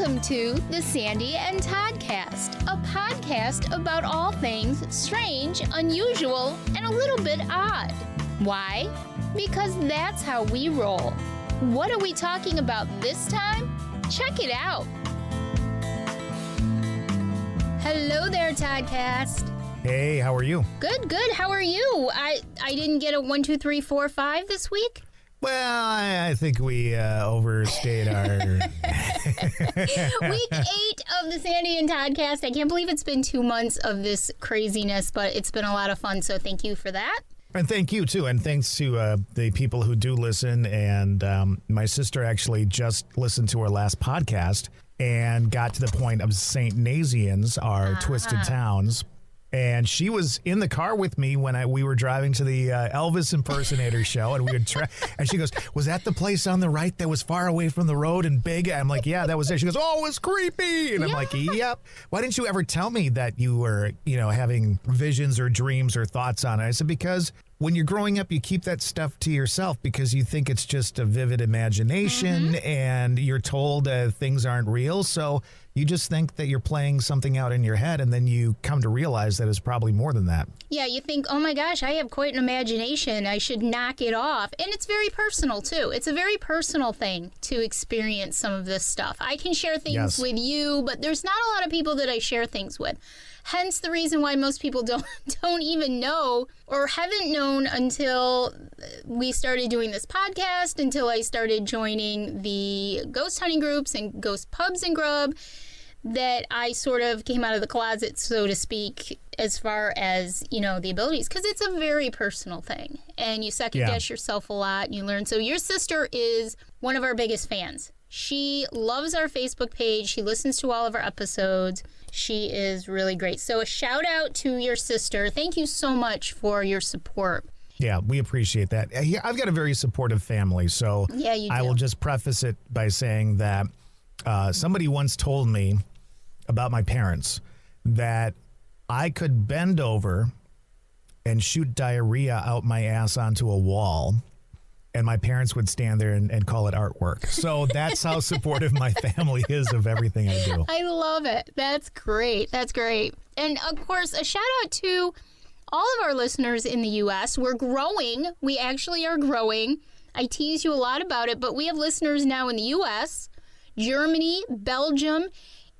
Welcome to the Sandy And Toddcast, a podcast about all things strange, unusual, and a little bit odd. Why? Because that's how we roll. What are we talking about this time? Check it out. Hello there, Toddcast. Hey, how are you? Good. How are you? I didn't get a 1, 2, 3, 4, 5 this week. Well, I think we overstayed our... Week 8 of the Sandy and Toddcast. I can't believe it's been 2 months of this craziness, but it's been a lot of fun, so thank you for that. And thank you, too. And thanks to the people who do listen. And my sister actually just listened to our last podcast and got to the point of St. Nazianz, our Twisted Towns. And she was in the car with me when we were driving to the Elvis impersonator show, and we would and she goes, "Was that the place on the right that was far away from the road and big?" I'm like, "Yeah, that was it." She goes, "Oh, it was creepy," and I'm like, "Yep." Why didn't you ever tell me that you were, having visions or dreams or thoughts on it? I said, because when you're growing up, you keep that stuff to yourself because you think it's just a vivid imagination, and you're told things aren't real, so you just think that you're playing something out in your head, and then you come to realize that it's probably more than that. Yeah, you think, oh my gosh, I have quite an imagination. I should knock it off. And it's very personal, too. It's a very personal thing to experience some of this stuff. I can share things with you, but there's not a lot of people that I share things with. Hence the reason why most people don't even know or haven't known until we started doing this podcast, until I started joining the ghost hunting groups and ghost pubs and grub, that I sort of came out of the closet, so to speak, as far as, the abilities. Because it's a very personal thing. And you second-guess yourself a lot, and you learn. So your sister is one of our biggest fans. She loves our Facebook page. She listens to all of our episodes. She is really great. So a shout out to your sister. Thank you so much for your support. Yeah, we appreciate that. I've got a very supportive family, so yeah, you do. I will just preface it by saying that somebody once told me about my parents that I could bend over and shoot diarrhea out my ass onto a wall, and my parents would stand there and call it artwork. So that's how supportive my family is of everything I do. I love it. That's great. That's great. And, of course, a shout-out to all of our listeners in the U.S. We're growing. We actually are growing. I tease you a lot about it, but we have listeners now in the U.S., Germany, Belgium,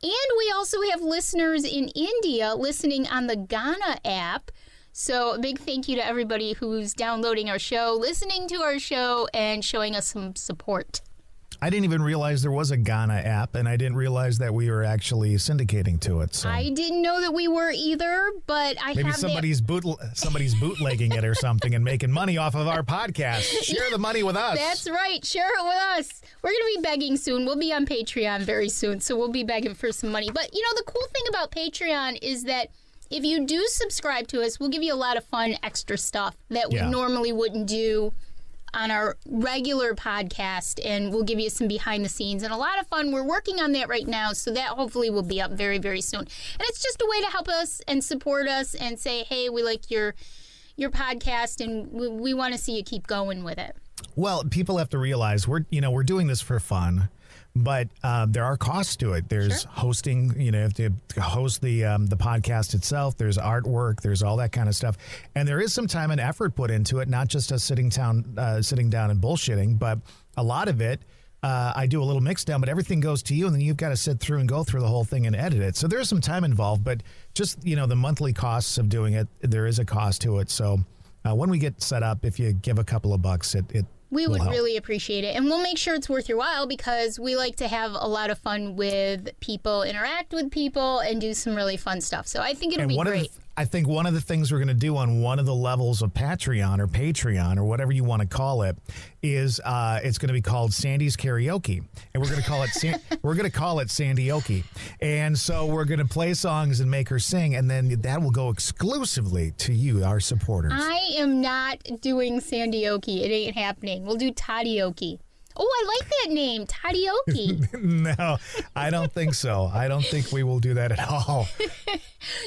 and we also have listeners in India listening on the Ghana app. So a big thank you to everybody who's downloading our show, listening to our show, and showing us some support. I didn't even realize there was a Ghana app, and I didn't realize that we were actually syndicating to it. So I didn't know that we were either, but maybe somebody's bootlegging it or something and making money off of our podcast. Share the money with us. That's right. Share it with us. We're going to be begging soon. We'll be on Patreon very soon, so we'll be begging for some money. But, the cool thing about Patreon is that if you do subscribe to us, we'll give you a lot of fun extra stuff that we normally wouldn't do on our regular podcast, and we'll give you some behind the scenes and a lot of fun. We're working on that right now, so that hopefully will be up very, very soon. And it's just a way to help us and support us and say, hey, we like your podcast, and we want to see you keep going with it. Well, people have to realize we're doing this for fun, but there are costs to it. There's hosting, you have to host the podcast itself. There's artwork. There's all that kind of stuff. And there is some time and effort put into it, not just us sitting down and bullshitting, but a lot of it, I do a little mix down, but everything goes to you, and then you've got to sit through and go through the whole thing and edit it. So there's some time involved, but just, the monthly costs of doing it, there is a cost to it. So when we get set up, if you give a couple of bucks, we would really appreciate it. And we'll make sure it's worth your while because we like to have a lot of fun with people, interact with people, and do some really fun stuff. So I think it'll be great. I think one of the things we're going to do on one of the levels of Patreon or whatever you want to call it is it's going to be called Sandy's Karaoke, and we're going to call it Sandyoke. And so we're going to play songs and make her sing, and then that will go exclusively to you, our supporters. I am not doing Sandyoke. It ain't happening. We'll do Toddyoke. Oh, I like that name, Toddyoke. No, I don't think so. I don't think we will do that at all.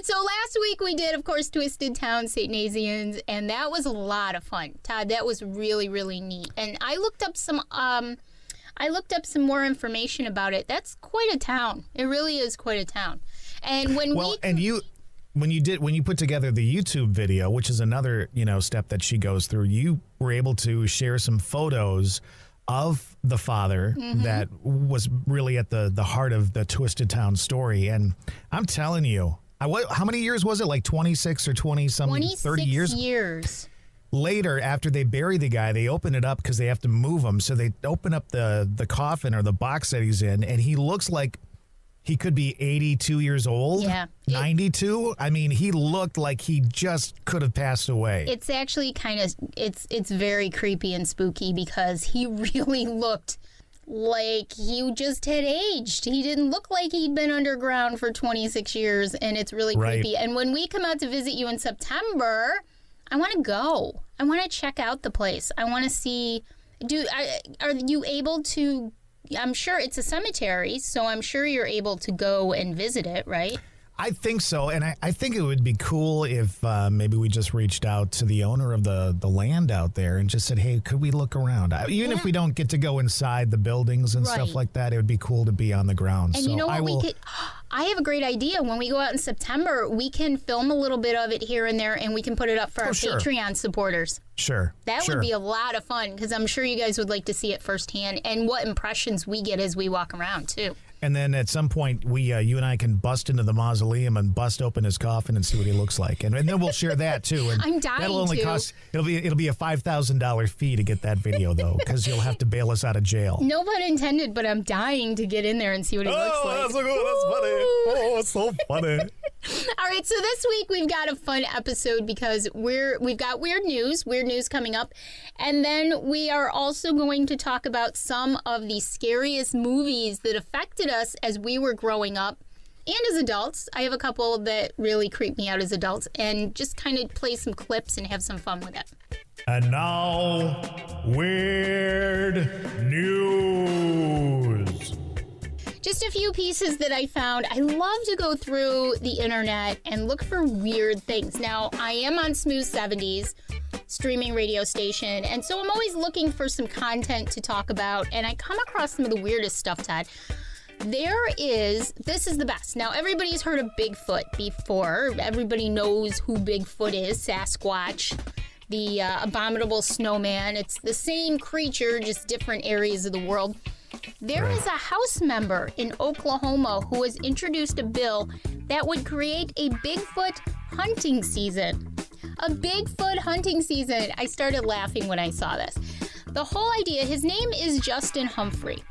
So last week we did, of course, Twisted Town, St. Nazianz, and that was a lot of fun. Todd, that was really, really neat. And I looked up some I looked up some more information about it. That's quite a town. It really is quite a town. And when when you put together the YouTube video, which is another, step that she goes through, you were able to share some photos of the father that was really at the heart of the Twisted Town story. And I'm telling you, how many years was it? Like 26 or 20-something, 30 years? 26 years. Later, after they bury the guy, they open it up because they have to move him. So they open up the coffin or the box that he's in, and he looks like he could be 82 years old. Yeah. 92. I mean, he looked like he just could have passed away. It's actually it's very creepy and spooky because he really looked like he just had aged. He didn't look like he'd been underground for 26 years, and it's really creepy. And when we come out to visit you in September, I want to go. I want to check out the place. I want to see, are you able to, I'm sure it's a cemetery, so I'm sure you're able to go and visit it, right? I think so, and I think it would be cool if maybe we just reached out to the owner of the land out there and just said, hey, could we look around? Even if we don't get to go inside the buildings and stuff like that, it would be cool to be on the ground. And you know what I have a great idea. When we go out in September, we can film a little bit of it here and there, and we can put it up for our Patreon supporters. Sure. That would be a lot of fun, because I'm sure you guys would like to see it firsthand and what impressions we get as we walk around, too. And then at some point, you and I can bust into the mausoleum and bust open his coffin and see what he looks like, and then we'll share that too. And I'm dying that'll only to. cost it'll be a $5,000 fee to get that video though, because you'll have to bail us out of jail. No pun intended, but I'm dying to get in there and see what he looks like. That's so good. That's funny. Oh, it's so funny. All right, so this week we've got a fun episode because we've got weird news coming up, and then we are also going to talk about some of the scariest movies that affected us as we were growing up and as adults. I have a couple that really creep me out as adults, and just kind of play some clips and have some fun with it. And now, weird news. Just a few pieces that I found. I love to go through the internet and look for weird things. Now, I am on Smooth 70s, streaming radio station, and so I'm always looking for some content to talk about, and I come across some of the weirdest stuff, Todd. This is the best. Now, everybody's heard of Bigfoot before. Everybody knows who Bigfoot is, Sasquatch, the abominable snowman. It's the same creature, just different areas of the world. There is a House member in Oklahoma who has introduced a bill that would create a Bigfoot hunting season. A Bigfoot hunting season. I started laughing when I saw this. The whole idea, his name is Justin Humphrey,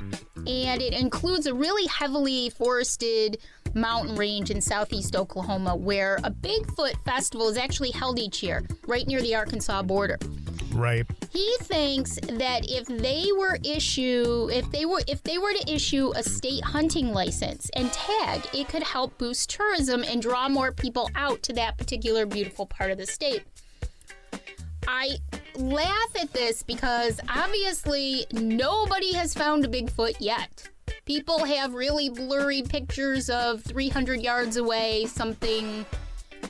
and it includes a really heavily forested mountain range in southeast Oklahoma where a Bigfoot festival is actually held each year, right near the Arkansas border. Right. He thinks that if they were to issue a state hunting license and tag, it could help boost tourism and draw more people out to that particular beautiful part of the state. I laugh at this because obviously nobody has found a Bigfoot yet. People have really blurry pictures of 300 yards away, something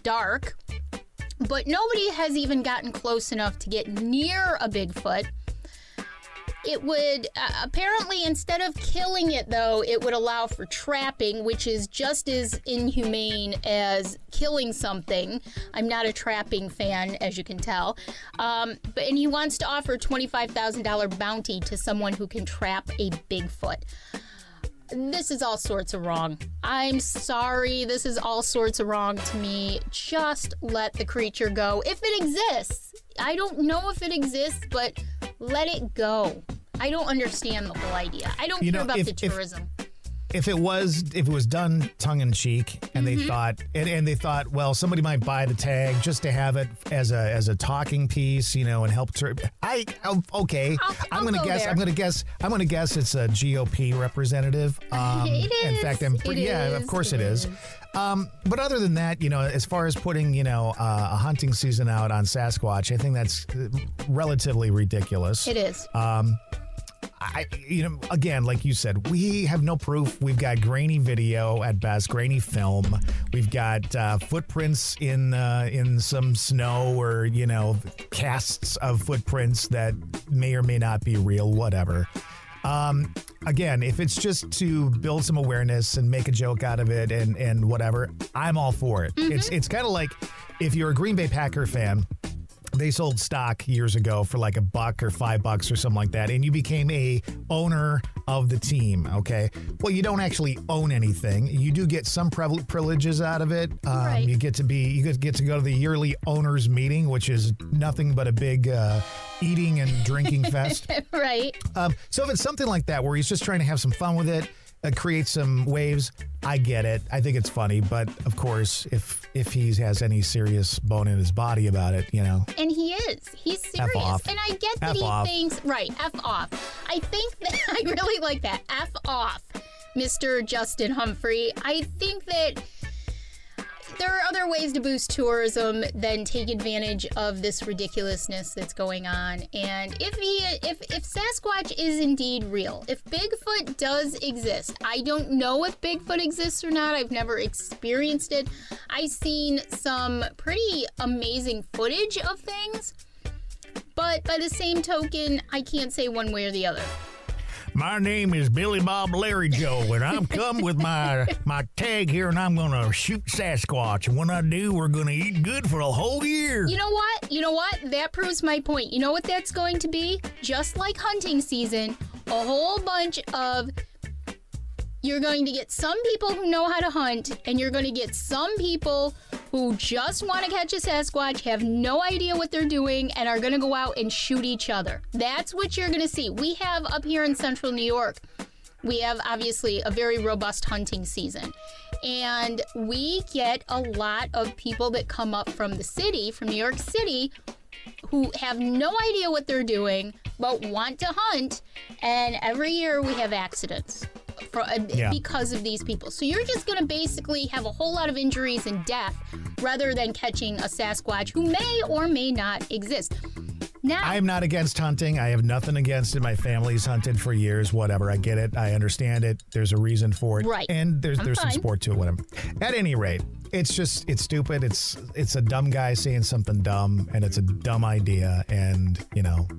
dark. But nobody has even gotten close enough to get near a Bigfoot. It would, apparently, instead of killing it, though, it would allow for trapping, which is just as inhumane as killing something. I'm not a trapping fan, as you can tell. And he wants to offer a $25,000 bounty to someone who can trap a Bigfoot. This is all sorts of wrong. I'm sorry, this is all sorts of wrong to me. Just let the creature go. If it exists. I don't know if it exists, but let it go. I don't understand the whole idea. I don't care about the tourism. If it was done tongue in cheek, and they thought, well, somebody might buy the tag just to have it as a talking piece, and help. I'm gonna guess it's a GOP representative. It is. In fact, of course it is. But other than that, as far as putting, a hunting season out on Sasquatch, I think that's relatively ridiculous. It is. Again, like you said, we have no proof. We've got grainy video at best, grainy film. We've got footprints in some snow, or casts of footprints that may or may not be real. Whatever. again, if it's just to build some awareness and make a joke out of it and whatever, I'm all for it. It's kind of like if you're a Green Bay Packer fan, they sold stock years ago for like $1 or $5 or something like that, and you became a owner of the team. Okay, well, you don't actually own anything. You do get some privileges out of it. Right. You get to go to the yearly owners meeting, which is nothing but a big eating and drinking fest. Right. So if it's something like that where he's just trying to have some fun with it, create some waves, I get it. I think it's funny, but of course, if he has any serious bone in his body about it, And he is. He's serious. F off. And I get that F he off. thinks, right, F off. I think that, I really like that. F off, Mr. Justin Humphrey. I think that there are other ways to boost tourism than take advantage of this ridiculousness that's going on. And if Sasquatch is indeed real, if Bigfoot does exist, I don't know if Bigfoot exists or not. I've never experienced it. I've seen some pretty amazing footage of things, but by the same token, I can't say one way or the other. My name is Billy Bob Larry Joe, and I'm come with my tag here, and I'm going to shoot Sasquatch. And when I do, we're going to eat good for a whole year. You know what? That proves my point. You know what that's going to be? Just like hunting season, a whole bunch of... You're going to get some people who know how to hunt, and you're going to get some people who just want to catch a Sasquatch, have no idea what they're doing, and are going to go out and shoot each other. That's what you're going to see. We have up here in central New York, we have obviously a very robust hunting season. And we get a lot of people that come up from the city, from New York City, who have no idea what they're doing, but want to hunt. And every year we have accidents because of these people. So you're just going to basically have a whole lot of injuries and death rather than catching a Sasquatch who may or may not exist. Now, I'm not against hunting. I have nothing against it. My family's hunted for years, whatever. I get it. I understand it. There's a reason for it. Right. And there's some sport to it, whatever. At any rate, it's stupid. It's a dumb guy saying something dumb, and it's a dumb idea, and,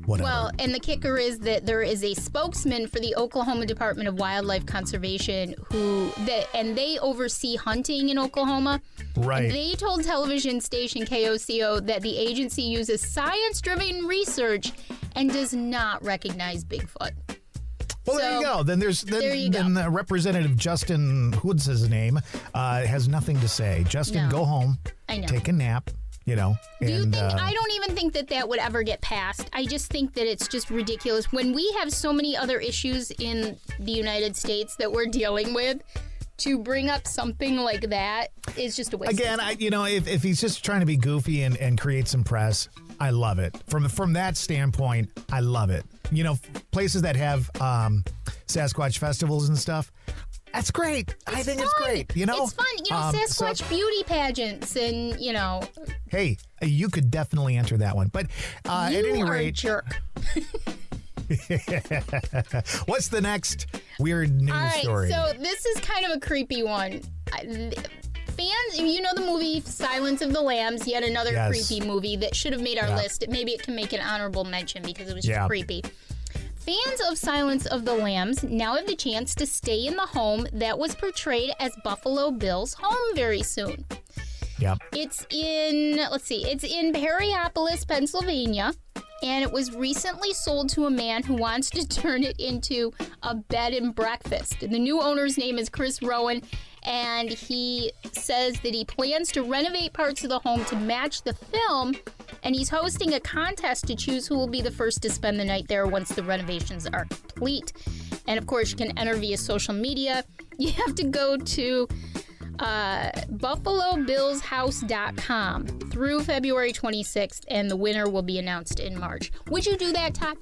whatever. Well, and the kicker is that there is a spokesman for the Oklahoma Department of Wildlife Conservation and they oversee hunting in Oklahoma. Right. And they told television station KOCO that the agency uses science-driven research and does not recognize Bigfoot. Well, there you go. Then Representative Justin, what's his name, has nothing to say. Justin, go home. I know. Take a nap. Do you think? I don't even think that would ever get passed. I just think that it's just ridiculous when we have so many other issues in the United States that we're dealing with. To bring up something like that is just a waste. Again, if he's just trying to be goofy and create some press, I love it. From that standpoint, I love it. Places that have Sasquatch festivals and stuff. That's great. I think it's great. It's fun. Sasquatch beauty pageants and, Hey, you could definitely enter that one. But at any rate, a jerk. What's the next weird news story? So this is kind of a creepy one. Fans, the movie Silence of the Lambs, yet another creepy movie that should have made our list. Maybe it can make an honorable mention because it was just creepy. Fans of Silence of the Lambs now have the chance to stay in the home that was portrayed as Buffalo Bill's home very soon. Yep. It's in Perryopolis, Pennsylvania, and it was recently sold to a man who wants to turn it into a bed and breakfast. The new owner's name is Chris Rowan, and he says that he plans to renovate parts of the home to match the film, and he's hosting a contest to choose who will be the first to spend the night there once the renovations are complete. And of course, you can enter via social media. You have to go to BuffaloBillsHouse.com through February 26th, and the winner will be announced in March. Would you do that, Todd?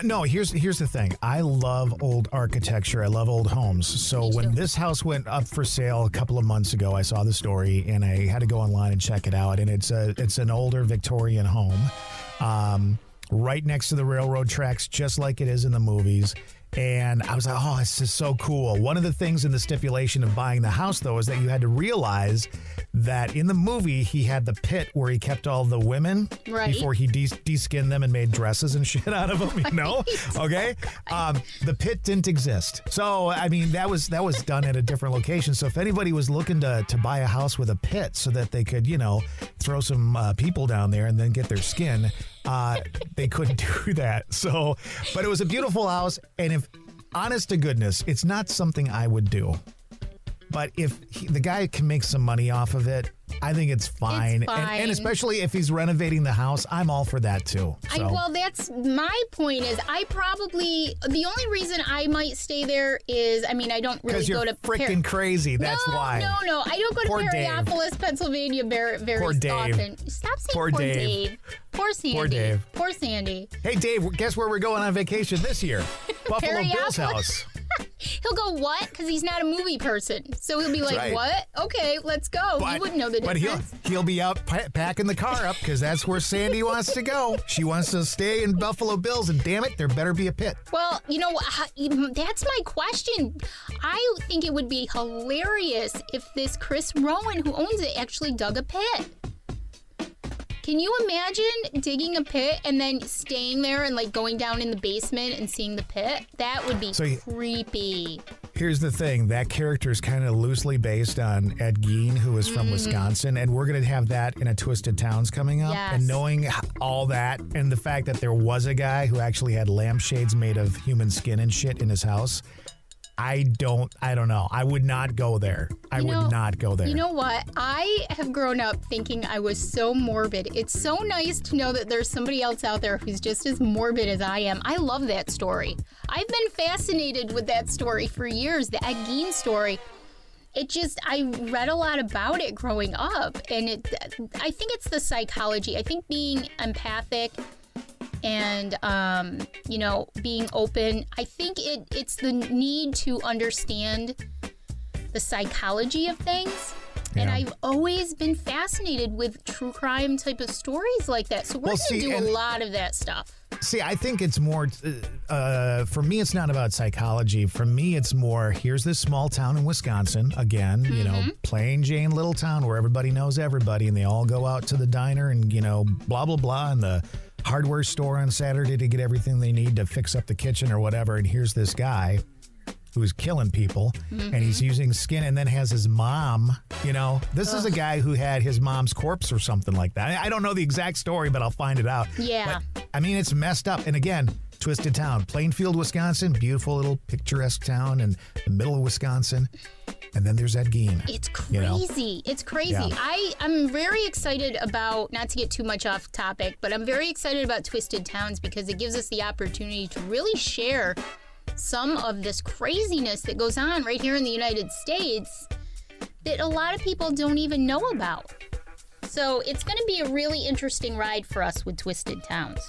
No, here's the thing. I love old architecture. I love old homes. So when this house went up for sale a couple of months ago, I saw the story and I had to go online and check it out. And it's an older Victorian home, right next to the railroad tracks, just like it is in the movies. And I was like, oh, this is so cool. One of the things in the stipulation of buying the house, though, is that you had to realize that in the movie, he had the pit where he kept all the women before he de-skinned them and made dresses and shit out of them, you know? Okay? The pit didn't exist. So, I mean, that was done at a different location. So if anybody was looking to buy a house with a pit so that they could, you know, throw some people down there and then get their skin, they couldn't do that. So, but it was a beautiful house. And if, honest to goodness, it's not something I would do. But if the guy can make some money off of it, I think it's fine. It's fine. And especially if he's renovating the house, I'm all for that too. So. Well, that's my point is the only reason I might stay there is, I mean, I don't really go to... Because you're freaking crazy, that's why. No. I don't go to Perryopolis, Pennsylvania very often. Stop saying poor Dave. Poor Sandy. Poor Dave. Poor Sandy. Hey, Dave, guess where we're going on vacation this year? Buffalo Bill's house. He'll go, what? Because he's not a movie person. So he'll be like, right. What? Okay, let's go. You wouldn't know the difference. But he'll be out packing the car up because that's where Sandy wants to go. She wants to stay in Buffalo Bills, and damn it, there better be a pit. Well, you know, that's my question. I think it would be hilarious if this Chris Rowan, who owns it, actually dug a pit. Can you imagine digging a pit and then staying there and like going down in the basement and seeing the pit? That would be creepy. Here's the thing. That character is kind of loosely based on Ed Gein, who is from Wisconsin. And we're going to have that in a Twisted Towns coming up. Yes. And knowing all that and the fact that there was a guy who actually had lampshades made of human skin and shit in his house. I don't know. I would not go there. I would not go there. You know what? I have grown up thinking I was so morbid. It's so nice to know that there's somebody else out there who's just as morbid as I am. I love that story. I've been fascinated with that story for years, the Ed Gein story. I read a lot about it growing up, and I think it's the psychology. I think being empathic and, being open. I think it's the need to understand the psychology of things. Yeah. And I've always been fascinated with true crime type of stories like that. So we're going to do a lot of that stuff. See, I think it's more, for me, it's not about psychology. For me, it's more, here's this small town in Wisconsin, again, you know, plain Jane little town where everybody knows everybody and they all go out to the diner and, you know, blah, blah, blah, and the hardware store on Saturday to get everything they need to fix up the kitchen or whatever. And here's this guy who's killing people and he's using skin and then has his mom, you know, this is a guy who had his mom's corpse or something like that. I don't know the exact story, but I'll find it out. Yeah. But, I mean, it's messed up. And again, Twisted Town, Plainfield, Wisconsin, beautiful little picturesque town in the middle of Wisconsin. And then there's Ed Gein. It's crazy. You know? It's crazy. Yeah. I'm very excited about, not to get too much off topic, but I'm very excited about Twisted Towns because it gives us the opportunity to really share some of this craziness that goes on right here in the United States that a lot of people don't even know about. So it's going to be a really interesting ride for us with Twisted Towns.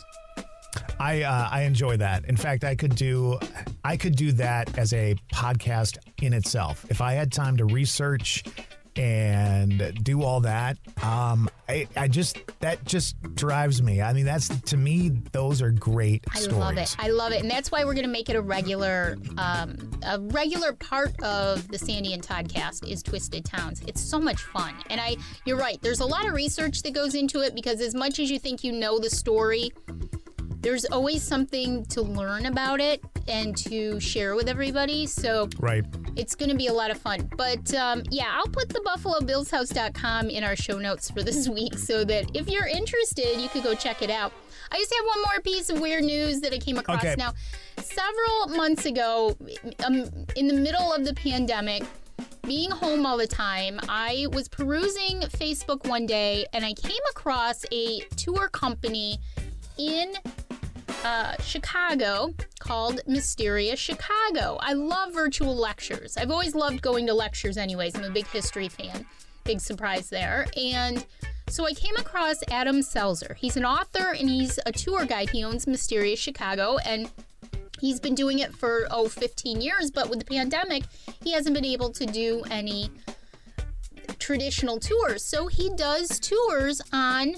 I enjoy that. In fact, I could do that as a podcast in itself. If I had time to research and do all that, that just drives me. I mean, to me, those are great stories. I love it. And that's why we're going to make it a regular part of the Sandy and Toddcast is Twisted Towns. It's so much fun. And you're right. There's a lot of research that goes into it because as much as you think you know the story, there's always something to learn about it and to share with everybody. So it's going to be a lot of fun. But I'll put the BuffaloBillsHouse.com in our show notes for this week so that if you're interested, you could go check it out. I just have one more piece of weird news that I came across. Okay. Now, several months ago, in the middle of the pandemic, being home all the time, I was perusing Facebook one day and I came across a tour company in Chicago called Mysterious Chicago. I love virtual lectures. I've always loved going to lectures anyways. I'm a big history fan. Big surprise there. And so I came across Adam Selzer. He's an author and he's a tour guide. He owns Mysterious Chicago and he's been doing it for 15 years, but with the pandemic, he hasn't been able to do any traditional tours. So he does tours on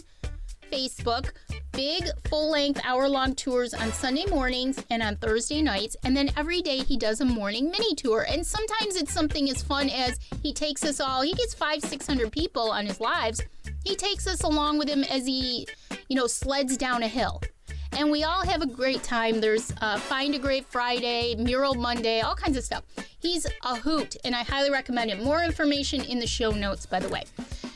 Facebook big, full-length, hour-long tours on Sunday mornings and on Thursday nights, and then every day he does a morning mini tour. And sometimes it's something as fun as he takes us all. He gets 500-600 people on his lives. He takes us along with him as he, sleds down a hill. And we all have a great time. There's Find a Grave Friday, Mural Monday, all kinds of stuff. He's a hoot, and I highly recommend it. More information in the show notes, by the way.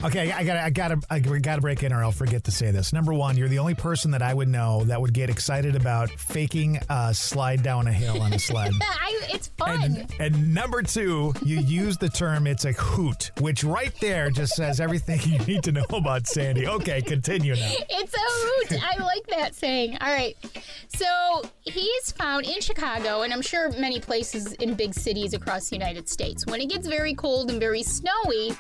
Okay, I gotta break in, or I'll forget to say this. Number one, you're the only person that I would know that would get excited about faking a slide down a hill on a sled. It's fun. And number two, you use the term "it's a hoot," which right there just says everything you need to know about Sandy. Okay, continue now. It's a hoot. I like that saying. All right. So he's found in Chicago, and I'm sure many places in big cities across the United States, when it gets very cold and very snowy,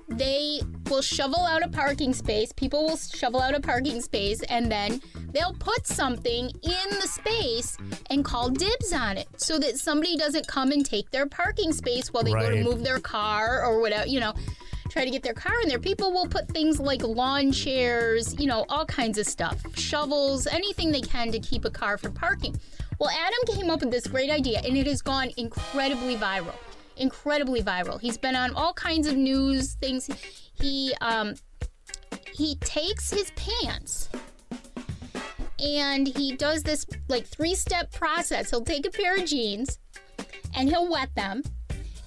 they will shovel out a parking space. People will shovel out a parking space, and then they'll put something in the space and call dibs on it so that somebody doesn't come and take their parking space while they go to move their car or whatever, try to get their car in there. People will put things like lawn chairs, all kinds of stuff, shovels, anything they can to keep a car from parking. Well, Adam came up with this great idea, and it has gone incredibly viral. He's been on all kinds of news things. He takes his pants and he does this 3-step process. He'll take a pair of jeans and he'll wet them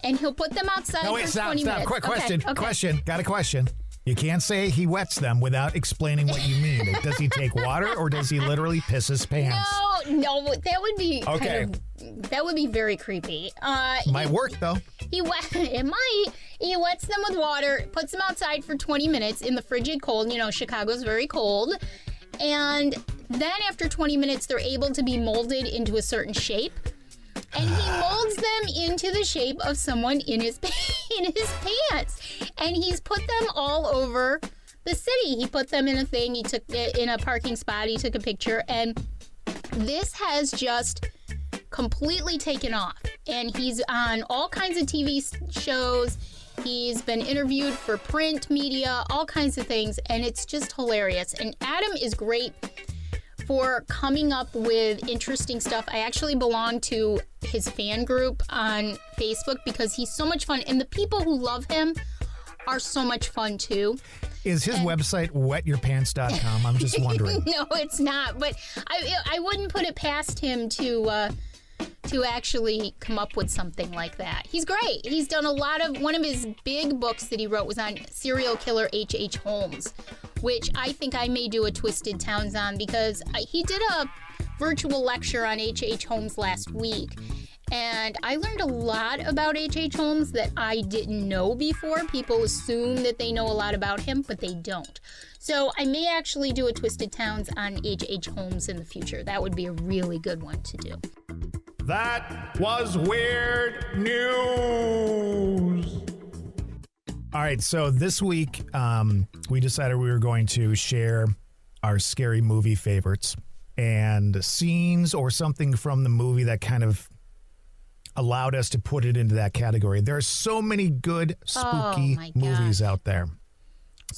and he'll put them outside for 20 minutes. Quick question. Okay. Question. Got a question. You can't say he wets them without explaining what you mean. Does he take water or does he literally piss his pants? No, that would be that would be very creepy. Might work though. It might. He wets them with water, puts them outside for 20 minutes in the frigid cold. Chicago's very cold. And then after 20 minutes, they're able to be molded into a certain shape. And he molds them into the shape of someone in his pants. And he's put them all over the city. He put them in a thing. He took it in a parking spot. He took a picture. And this has just completely taken off. And he's on all kinds of TV shows. He's been interviewed for print media, all kinds of things. And it's just hilarious. And Adam is great for coming up with interesting stuff. I actually belong to his fan group on Facebook because he's so much fun. And the people who love him are so much fun too. Is his website wetyourpants.com? I'm just wondering. No, it's not. But I wouldn't put it past him to actually come up with something like that. He's great. He's done one of his big books that he wrote was on serial killer H.H. Holmes, which I think I may do a Twisted Towns on because he did a virtual lecture on H.H. Holmes last week. And I learned a lot about H.H. Holmes that I didn't know before. People assume that they know a lot about him, but they don't. So I may actually do a Twisted Towns on H.H. Holmes in the future. That would be a really good one to do. That was weird news. All right, so this week we decided we were going to share our scary movie favorites and scenes or something from the movie that kind of allowed us to put it into that category. There are so many good spooky movies out there.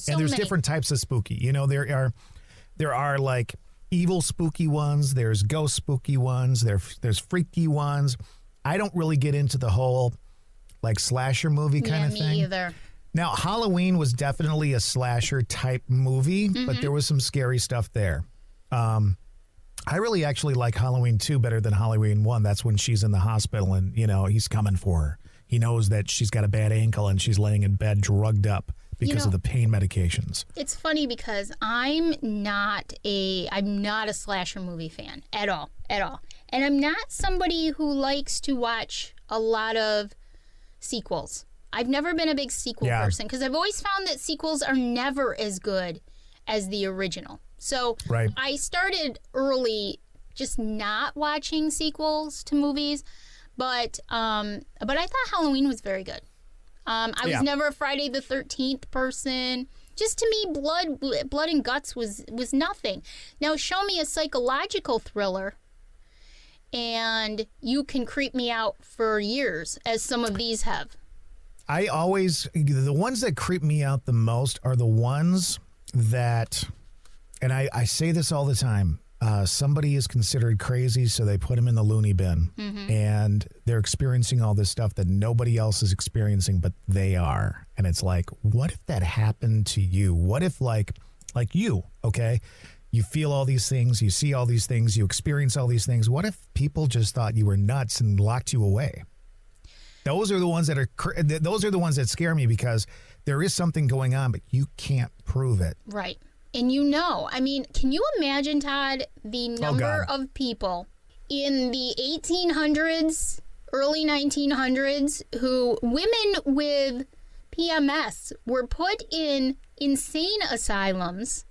And there's different types of spooky. There are like evil spooky ones, there's ghost spooky ones, there's freaky ones. I don't really get into the whole like slasher movie kind of thing. Me either. Now, Halloween was definitely a slasher type movie, but there was some scary stuff there. I really actually like Halloween 2 better than Halloween 1. That's when she's in the hospital and, he's coming for her. He knows that she's got a bad ankle and she's laying in bed drugged up because of the pain medications. It's funny because I'm not a slasher movie fan at all. And I'm not somebody who likes to watch a lot of sequels. I've never been a big sequel person because I've always found that sequels are never as good as the original. So I started early just not watching sequels to movies, but I thought Halloween was very good. I was never a Friday the 13th person. Just to me, blood and guts was nothing. Now show me a psychological thriller, and you can creep me out for years, as some of these have. The ones that creep me out the most are the ones that, and I say this all the time. Somebody is considered crazy, so they put him in the loony bin. And they're experiencing all this stuff that nobody else is experiencing, but they are. And it's like, what if that happened to you? What if like you, okay? You feel all these things, you see all these things, you experience all these things. What if people just thought you were nuts and locked you away? Those are the ones that scare me, because there is something going on, but you can't prove it. Right. And I mean, can you imagine, Todd, the number of people in the 1800s, early 1900s, women with PMS were put in insane asylums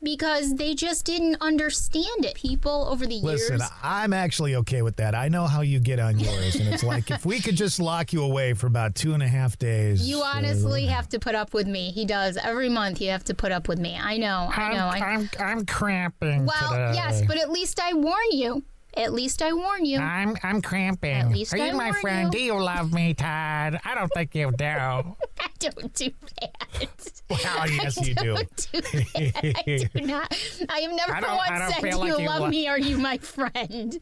because they just didn't understand it. People over the years. Listen, I'm actually okay with that. I know how you get on yours. And it's like, if we could just lock you away for about 2.5 days. You honestly have to put up with me. He does. Every month you have to put up with me. I know. I'm cramping. Well, today. yes, but at least I warn you. At least I warn you. I'm cramping. At least Are you my friend? You. Do you love me, Todd? I don't think you do. I don't do that. Well, yes, you do. I don't do that. I do not. I have never once said, do you love me? Are you my friend?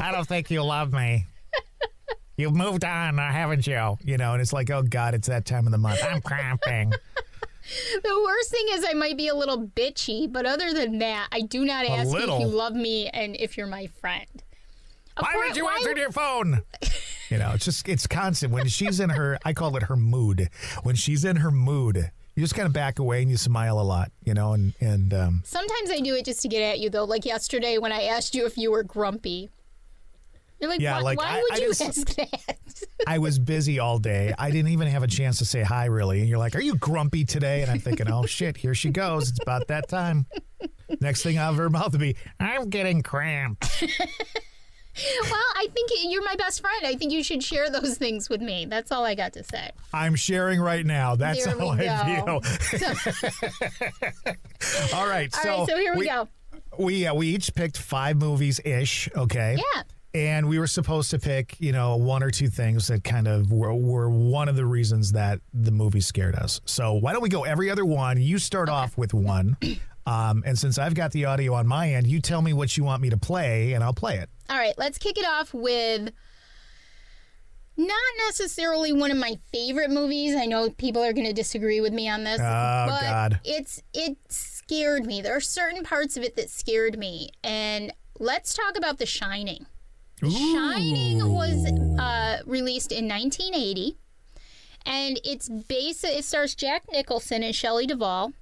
I don't think you love me. You've moved on, haven't you? You know, and it's like, oh, God, it's that time of the month. I'm cramping. The worst thing is I might be a little bitchy, but other than that, I do not ask you if you love me and if you're my friend. Why would you answer your phone? You know, it's constant. When she's in her, I call it her mood. When she's in her mood, you just kind of back away and you smile a lot, you know, and sometimes I do it just to get at you, though. Like yesterday when I asked you if you were grumpy. You're like, yeah, why would you ask that? I was busy all day. I didn't even have a chance to say hi, really. And you're like, are you grumpy today? And I'm thinking, oh, shit, here she goes. It's about that time. Next thing out of her mouth will be, I'm getting cramps. Well, I think you're my best friend. I think you should share those things with me. That's all I got to say. I'm sharing right now. That's how I feel. All right. So here we go. We each picked 5 movies-ish, okay? Yeah. And we were supposed to pick, you know, 1 or 2 things that kind of were one of the reasons that the movie scared us. So why don't we go every other one? You start off with one. And since I've got the audio on my end, you tell me what you want me to play, and I'll play it. All right, let's kick it off with not necessarily one of my favorite movies. I know people are going to disagree with me on this. Oh, but God. It scared me. There are certain parts of it that scared me. And let's talk about The Shining. The Shining was released in 1980. And it stars Jack Nicholson and Shelley Duvall.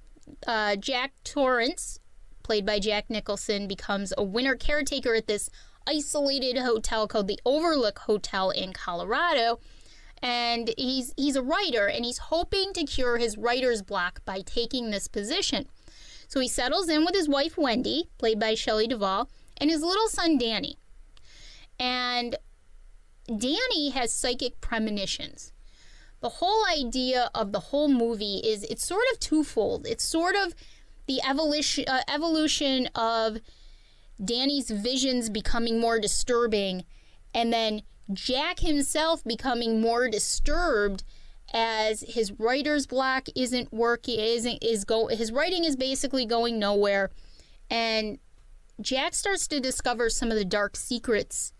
Jack Torrance, played by Jack Nicholson, becomes a winter caretaker at this isolated hotel called the Overlook Hotel in Colorado. And he's a writer, and he's hoping to cure his writer's block by taking this position. So he settles in with his wife, Wendy, played by Shelley Duvall, and his little son, Danny. And Danny has psychic premonitions. The whole idea of the whole movie is it's sort of twofold. It's sort of the evolution of Danny's visions becoming more disturbing, and then Jack himself becoming more disturbed as his writer's block isn't working. His writing is basically going nowhere, and Jack starts to discover some of the dark secrets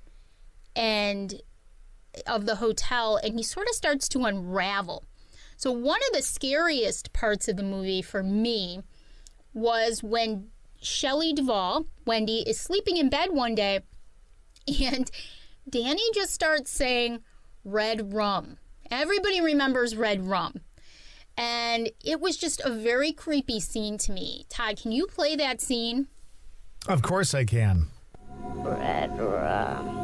of the hotel, and he sort of starts to unravel. So one of the scariest parts of the movie for me was when Shelley Duvall, Wendy, is sleeping in bed one day, and Danny just starts saying red rum. Everybody remembers red rum. And it was just a very creepy scene to me. Todd, can you play that scene? Of course I can. Red rum.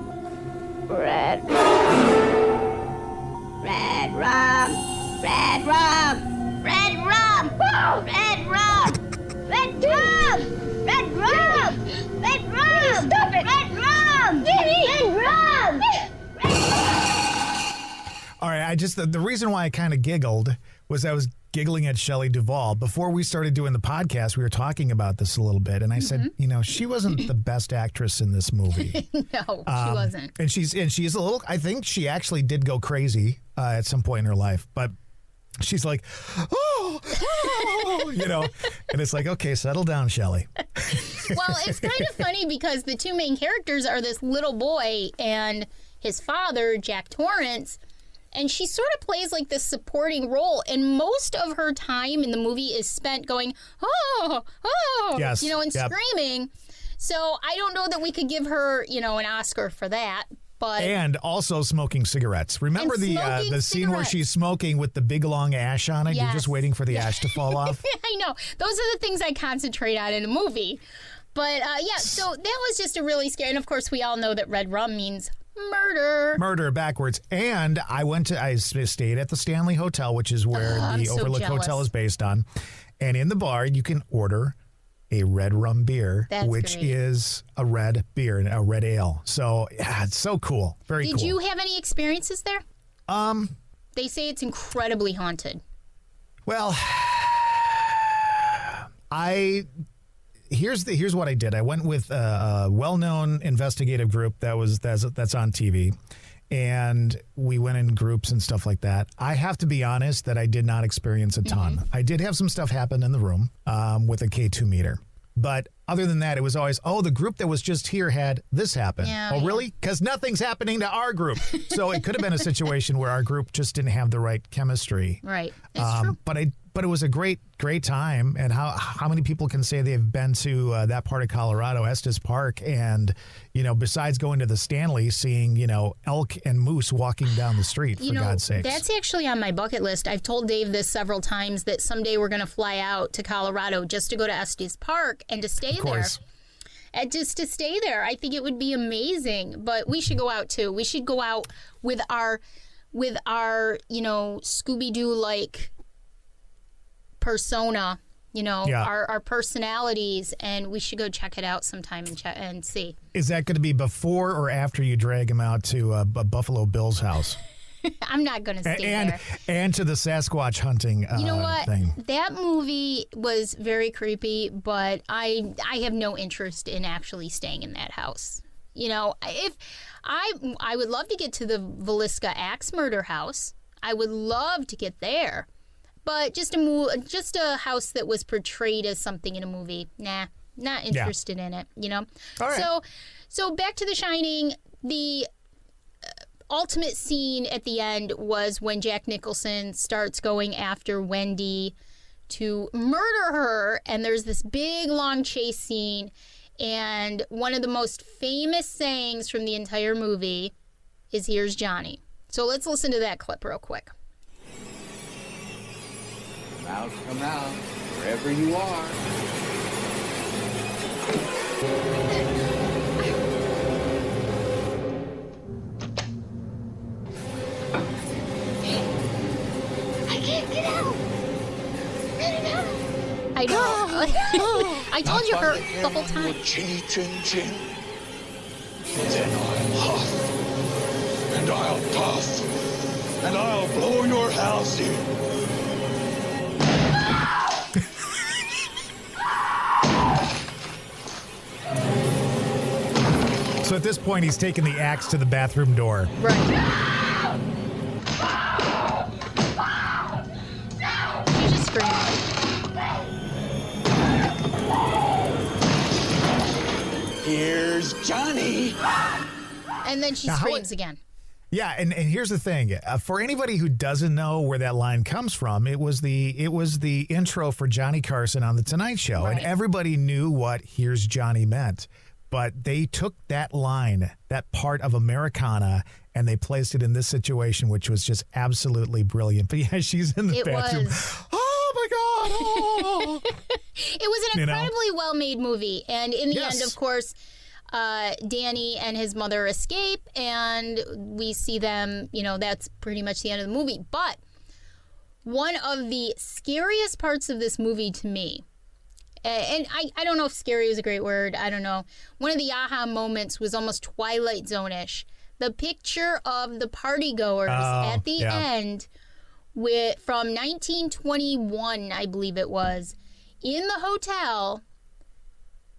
Red rum. Red rum. Red rum. Red rum. Red rum. Red rum. Red rum. Red rum. Stop it. Red rum. Red rum. All right, the reason why I kind of giggled was I was giggling at Shelley Duvall. Before we started doing the podcast, we were talking about this a little bit, and I said, you know, she wasn't the best actress in this movie. No, she wasn't. And she's a little, I think she actually did go crazy at some point in her life, but she's like, oh, you know, and it's like, okay, settle down, Shelley. Well, it's kind of funny because the two main characters are this little boy and his father, Jack Torrance, and she sort of plays like this supporting role, and most of her time in the movie is spent going, oh, yes. you know, and screaming. So I don't know that we could give her, you know, an Oscar for that. But and also smoking cigarettes. Remember the scene where she's smoking with the big long ash on it? Yes. You're just waiting for the ash to fall off? I know. Those are the things I concentrate on in a movie. But so that was just a really scary. And of course, we all know that red rum means murder. Murder backwards. And I stayed at the Stanley Hotel, which is where the Overlook Hotel is based on. And in the bar, you can order a red rum beer, which is a red beer, a red ale. So, yeah, it's so cool. Very cool. Did you have any experiences there? They say it's incredibly haunted. Well, here's what I did. I went with a well-known investigative group that's on TV, and we went in groups and stuff like that. I have to be honest that I did not experience a ton. Mm-hmm. I did have some stuff happen in the room with a K2 meter. But other than that, it was always, the group that was just here had this happen. Yeah, really? Because nothing's happening to our group. So it could have been a situation where our group just didn't have the right chemistry. Right. It's true. But it was a great time. And how many people can say they've been to that part of Colorado, Estes Park, and, you know, besides going to the Stanley, seeing, you know, elk and moose walking down the street, for God's sakes. That's actually on my bucket list. I've told Dave this several times that someday we're going to fly out to Colorado just to go to Estes Park and to stay there. And just to stay there. I think it would be amazing. But we should go out, too. We should go out with our you know, Scooby-Doo-like persona, you know, our personalities, and we should go check it out sometime and see. Is that going to be before or after you drag him out to a Buffalo Bill's house? I'm not going to stay there. And to the Sasquatch hunting you know what? thing. That movie was very creepy, but I have no interest in actually staying in that house. You know, if I would love to get to the Villisca Axe murder house. I would love to get there. But just a house that was portrayed as something in a movie, nah, not interested in it, you know? All right. So back to The Shining, the ultimate scene at the end was when Jack Nicholson starts going after Wendy to murder her, and there's this big, long chase scene, and one of the most famous sayings from the entire movie is, "Here's Johnny." So let's listen to that clip real quick. Come out, wherever you are. I can't get out. Get it out. I know. I told you her the whole time. Chin. Then I'll huff, and I'll puff, and I'll blow your house in. So at this point, he's taking the axe to the bathroom door. Right. She's just screaming. Here's Johnny. And then she screams again. Yeah, and here's the thing. For anybody who doesn't know where that line comes from, it was the intro for Johnny Carson on The Tonight Show. Right. And everybody knew what "Here's Johnny" meant. But they took that line, that part of Americana, and they placed it in this situation, which was just absolutely brilliant. But yeah, she's in the bathroom. Oh, my God. Oh. It was an incredibly well-made movie. And in the end, of course, Danny and his mother escape, and we see them, you know, that's pretty much the end of the movie. But one of the scariest parts of this movie to me, and I don't know if scary is a great word, I don't know. One of the aha moments was almost Twilight Zone-ish. The picture of the partygoers at the end from 1921, I believe it was, in the hotel,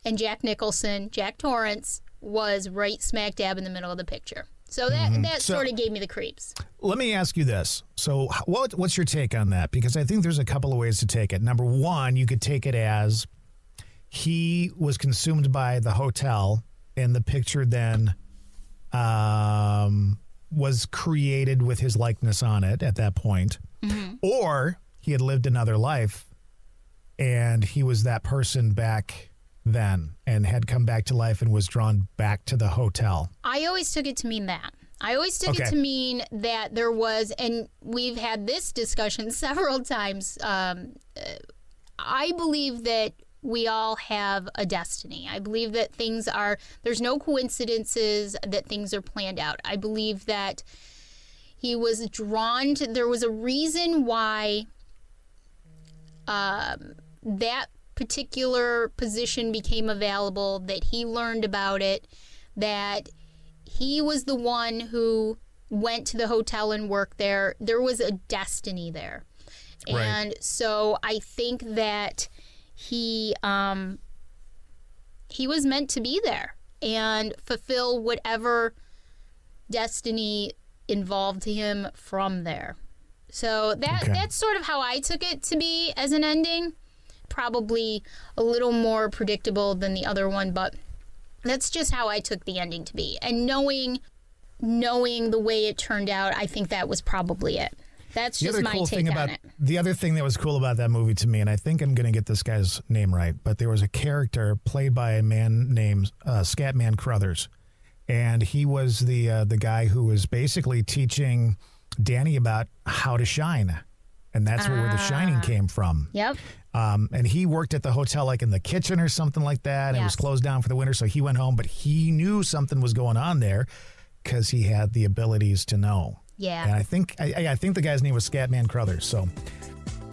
and Jack Nicholson, Jack Torrance, was right smack dab in the middle of the picture. So that sort of gave me the creeps. Let me ask you this. So what's your take on that? Because I think there's a couple of ways to take it. Number one, you could take it as he was consumed by the hotel, and the picture then was created with his likeness on it at that point. Mm-hmm. Or he had lived another life, and he was that person back then and had come back to life and was drawn back to the hotel. I always took it to mean that. I always took it to mean that there was, and we've had this discussion several times, I believe that we all have a destiny. I believe that there's no coincidences, that things are planned out. I believe that he was drawn to, there was a reason why that particular position became available, that he learned about it, that he was the one who went to the hotel and worked there. There was a destiny there. Right. And so I think that he was meant to be there and fulfill whatever destiny involved him from there. So that's sort of how I took it to be as an ending. Probably a little more predictable than the other one, but that's just how I took the ending to be. And knowing the way it turned out, I think that was probably it. That's just my take on it. The other thing that was cool about that movie to me, and I think I'm going to get this guy's name right, but there was a character played by a man named Scatman Crothers, and he was the guy who was basically teaching Danny about how to shine, and that's where The Shining came from. Yep. And he worked at the hotel like in the kitchen or something like that, and it was closed down for the winter, so he went home, but he knew something was going on there because he had the abilities to know. Yeah. And I think the guy's name was Scatman Crothers. So,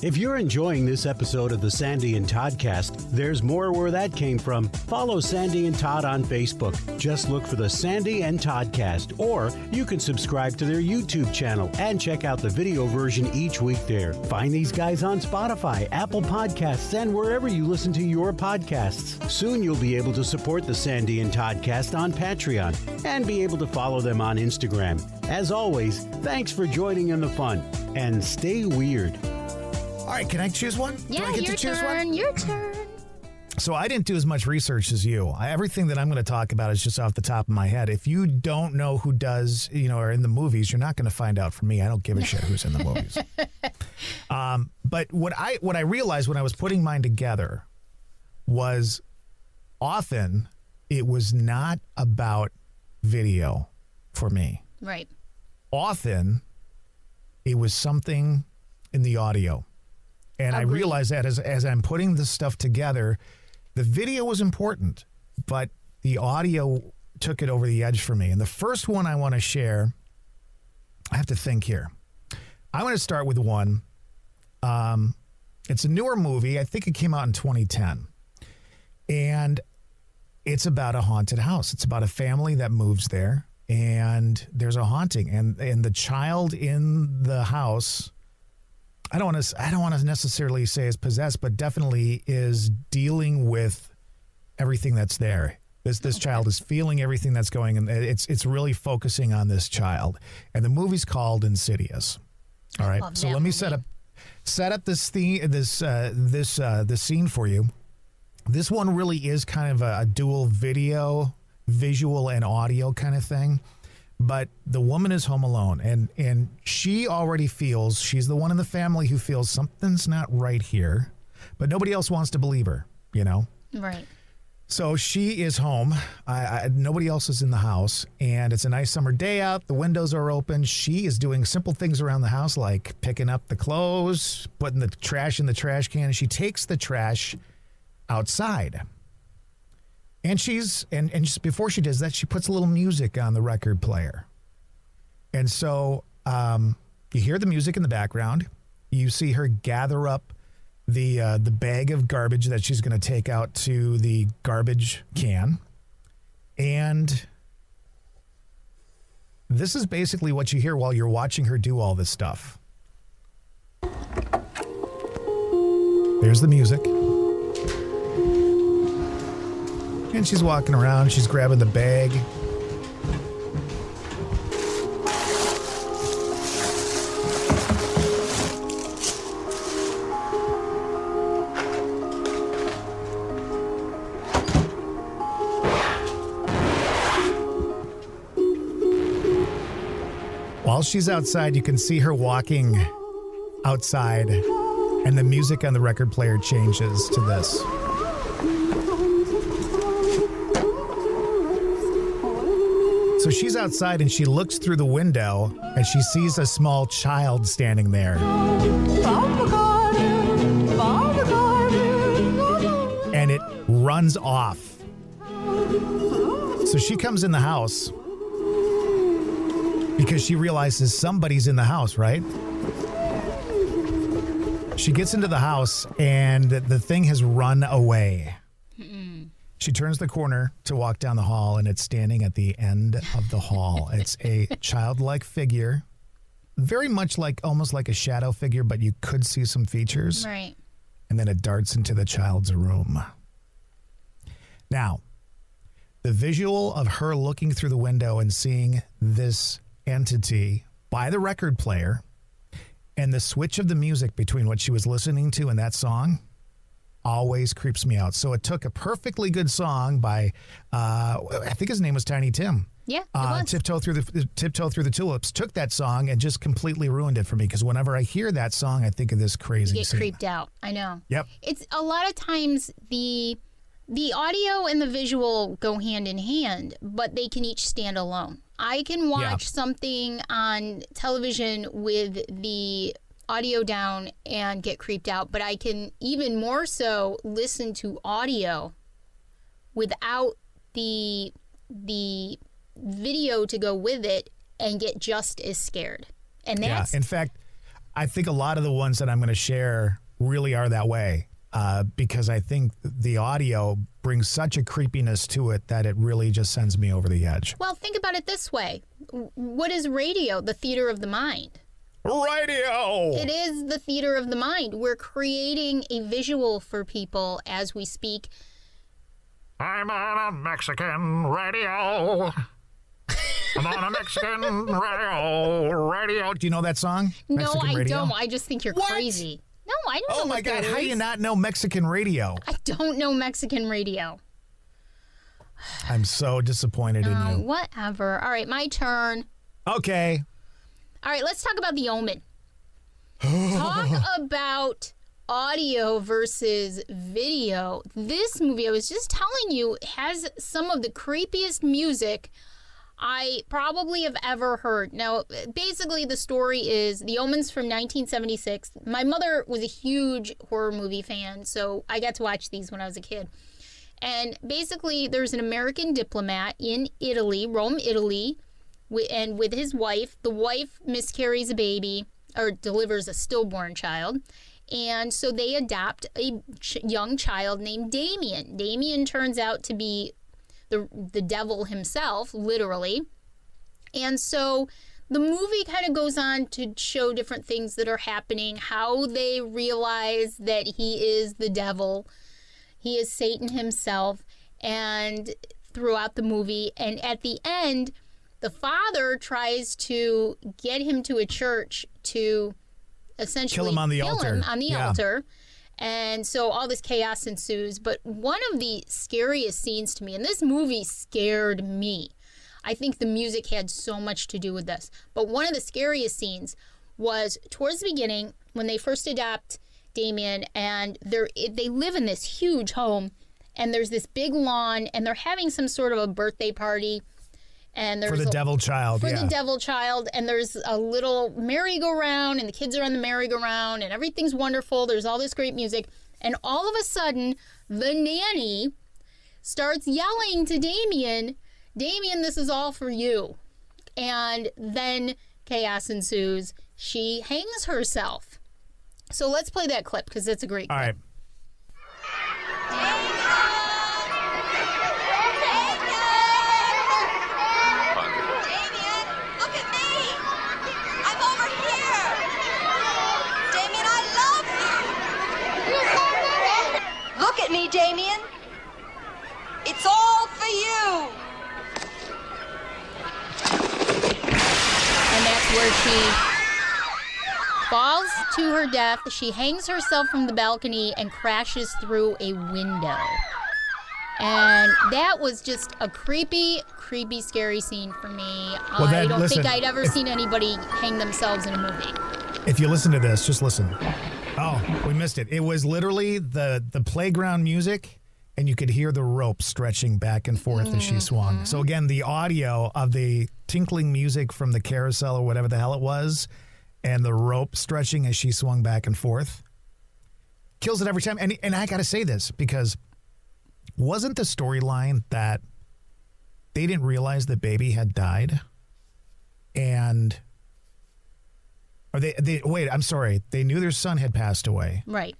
if you're enjoying this episode of the Sandy and Toddcast, there's more where that came from. Follow Sandy and Todd on Facebook. Just look for the Sandy and Toddcast, or you can subscribe to their YouTube channel and check out the video version each week there. Find these guys on Spotify, Apple Podcasts, and wherever you listen to your podcasts. Soon you'll be able to support the Sandy and Toddcast on Patreon and be able to follow them on Instagram. As always, thanks for joining in the fun, and stay weird. all right, can I choose one? Yeah, Do I get to choose one? Your turn. So I didn't do as much research as you. Everything that I'm going to talk about is just off the top of my head. If you don't know who does, are in the movies, you're not going to find out from me. I don't give a shit who's in the movies. But what I realized when I was putting mine together was often it was not about video for me. Right. Often it was something in the audio. And I realized that as I'm putting this stuff together, the video was important, but the audio took it over the edge for me. And the first one I want to share, I have to think here. I want to start with one. It's a newer movie. I think it came out in 2010. And it's about a haunted house. It's about a family that moves there, and there's a haunting. And the child in the house, I don't want to necessarily say is possessed, but definitely is dealing with everything that's there. This child is feeling everything that's going, and it's really focusing on this child. And the movie's called Insidious. All right, so let me set up this scene for you. This one really is kind of a dual visual and audio kind of thing. But the woman is home alone, and she already feels, she's the one in the family who feels something's not right here, but nobody else wants to believe her, Right. So she is home. Nobody else is in the house, and it's a nice summer day out. The windows are open. She is doing simple things around the house, like picking up the clothes, putting the trash in the trash can. She takes the trash outside. And just before she does that, she puts a little music on the record player. And so you hear the music in the background. You see her gather up the bag of garbage that she's going to take out to the garbage can. And this is basically what you hear while you're watching her do all this stuff. There's the music. And she's walking around, she's grabbing the bag. While she's outside, you can see her walking outside, and the music on the record player changes to this. So she's outside and she looks through the window and she sees a small child standing there. And it runs off. So she comes in the house because she realizes somebody's in the house, right? She gets into the house and the thing has run away. She turns the corner to walk down the hall, and it's standing at the end of the hall. It's a childlike figure, very much like, almost like a shadow figure, but you could see some features. Right. And then it darts into the child's room. Now, the visual of her looking through the window and seeing this entity by the record player and the switch of the music between what she was listening to and that song always creeps me out. So it took a perfectly good song by, I think his name was Tiny Tim. Yeah, it was. Tiptoe Through the Tulips, took that song and just completely ruined it for me, because whenever I hear that song, I think of this crazy You get scene. creeped out. I know. Yep. It's a lot of times the audio and the visual go hand in hand, but they can each stand alone. I can watch something on television with the audio down and get creeped out, but I can even more so listen to audio without the video to go with it and get just as scared. And that's in fact, I think a lot of the ones that I'm going to share really are that way, because I think the audio brings such a creepiness to it that it really just sends me over the edge. Well, think about it this way. What is radio? The theater of the mind. Radio! It is the theater of the mind. We're creating a visual for people as we speak. I'm on a Mexican radio. I'm on a Mexican radio. Do you know that song? No, Mexican I radio? don't. I just think you're What? crazy. No, I don't know Oh my what God, that how do is. you not know Mexican radio? I don't know Mexican radio. I'm so disappointed in you. Whatever. All right, my turn. Okay. All right, let's talk about the Omen. Talk about audio versus video. This movie, I was just telling you, has some of the creepiest music I probably have ever heard. Now, basically, the story is The Omen's from 1976. My mother was a huge horror movie fan, so I got to watch these when I was a kid. And basically, there's an American diplomat in Italy, Rome, Italy, and with his wife. The wife miscarries a baby, or delivers a stillborn child. And so they adopt a young child named Damien. Damien turns out to be the devil himself, literally. And so the movie kind of goes on to show different things that are happening, how they realize that he is the devil. He is Satan himself. And throughout the movie, and at the end, the father tries to get him to a church to essentially Kill him on the altar. altar. And so all this chaos ensues. But one of the scariest scenes to me, and this movie scared me. I think the music had so much to do with this. But one of the scariest scenes was towards the beginning when they first adopt Damien, and they live in this huge home, and there's this big lawn, and they're having some sort of a birthday party. And there's For the devil child, the devil child, and there's a little merry-go-round, and the kids are on the merry-go-round, and everything's wonderful. There's all this great music, and all of a sudden, the nanny starts yelling to Damien, "Damien, this is all for you." And then chaos ensues. She hangs herself. So let's play that clip, because it's a great clip. All right. Look at me, Damien. It's all for you. And that's where she falls to her death. She hangs herself from the balcony and crashes through a window. And that was just a creepy, scary scene for me. I don't think I'd ever seen anybody hang themselves in a movie. If you listen to this, just listen. Oh, we missed it. It was literally the playground music, and you could hear the rope stretching back and forth as she swung. So again, the audio of the tinkling music from the carousel or whatever the hell it was, and the rope stretching as she swung back and forth, kills it every time. And I got to say this, because wasn't the storyline that they didn't realize the baby had died? And I'm sorry. They knew their son had passed away. Right.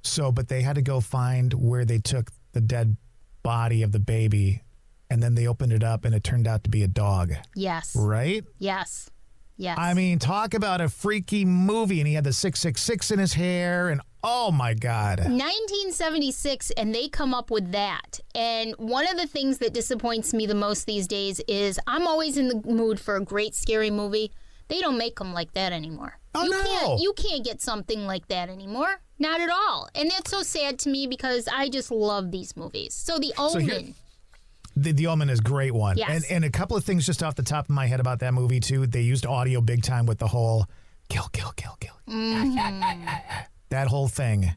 So, but they had to go find where they took the dead body of the baby, and then they opened it up, and it turned out to be a dog. Yes. Right? Yes. Yes. I mean, talk about a freaky movie, and he had the 666 in his hair, and oh my God. 1976, and they come up with that. And one of the things that disappoints me the most these days is I'm always in the mood for a great scary movie. They don't make them like that anymore. Oh, You can't get something like that anymore. Not at all. And that's so sad to me because I just love these movies. So the Omen. The Omen is a great one. Yes. And a couple of things just off the top of my head about that movie, too. They used audio big time with the whole kill. That whole thing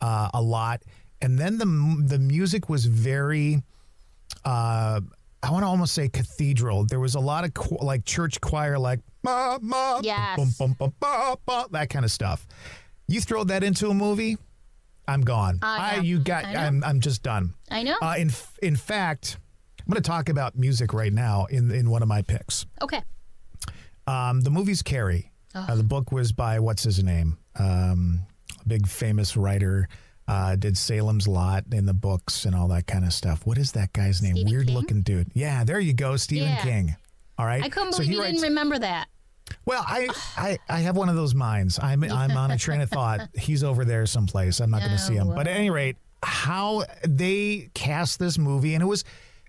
a lot. And then the music was very, I want to almost say cathedral. There was a lot of like church choir, like, ma, ma, yes. bum, bum, bum, ba, ba, that kind of stuff. You throw that into a movie, I'm gone. I'm just done. I know. In fact, I'm going to talk about music right now in one of my picks. Okay. The movie's Carrie. The book was by, what's his name? A big famous writer. Did Salem's Lot in the books and all that kind of stuff. What is that guy's name? Stephen Weird King? looking dude. Yeah, there you go. Stephen King. All right. I couldn't believe you didn't remember that. Well, I have one of those minds. I'm on a train of thought. He's over there someplace. I'm not going to see him. But at any rate, how they cast this movie, and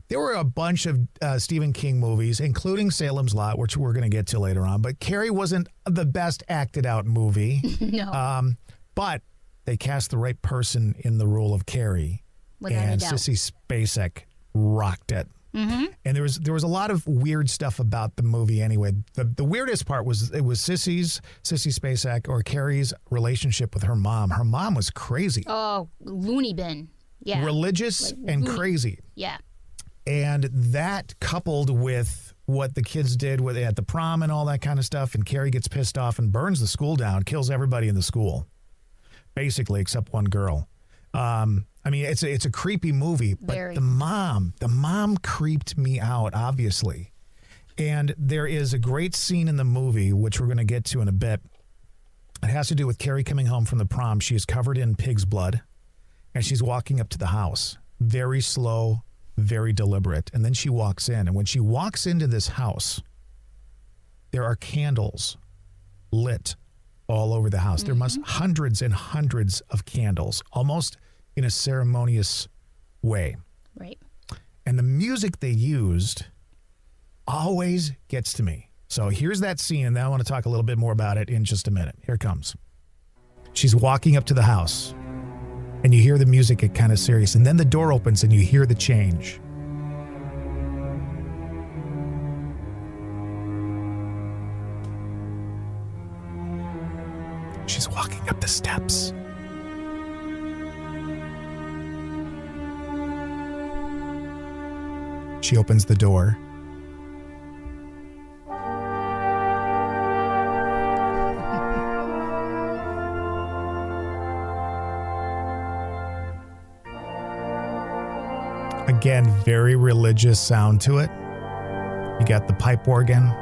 there were a bunch of Stephen King movies, including Salem's Lot, which we're going to get to later on. But Carrie wasn't the best acted out movie. No. But they cast the right person in the role of Carrie. Without a doubt. Sissy Spacek rocked it. Mm-hmm. And there was a lot of weird stuff about the movie anyway. The weirdest part was Sissy Spacek or Carrie's relationship with her mom. Her mom was crazy. Oh, loony bin. Yeah. Religious and crazy. Yeah. And that coupled with what the kids did at the prom and all that kind of stuff, and Carrie gets pissed off and burns the school down, kills everybody in the school, basically except one girl. I mean, it's a creepy movie, but Very. the mom creeped me out, obviously. And there is a great scene in the movie, which we're going to get to in a bit. It has to do with Carrie coming home from the prom. She is covered in pig's blood, and she's walking up to the house. Very slow, very deliberate. And then she walks in. And when she walks into this house, there are candles lit all over the house. There must hundreds and hundreds of candles, almost in a ceremonious way. Right. And the music they used always gets to me. So here's that scene, and then I want to talk a little bit more about it in just a minute. Here it comes. She's walking up to the house, and you hear the music get kind of serious, and then the door opens, and you hear the change. She's walking up the steps. She opens the door. Again, very religious sound to it. You got the pipe organ.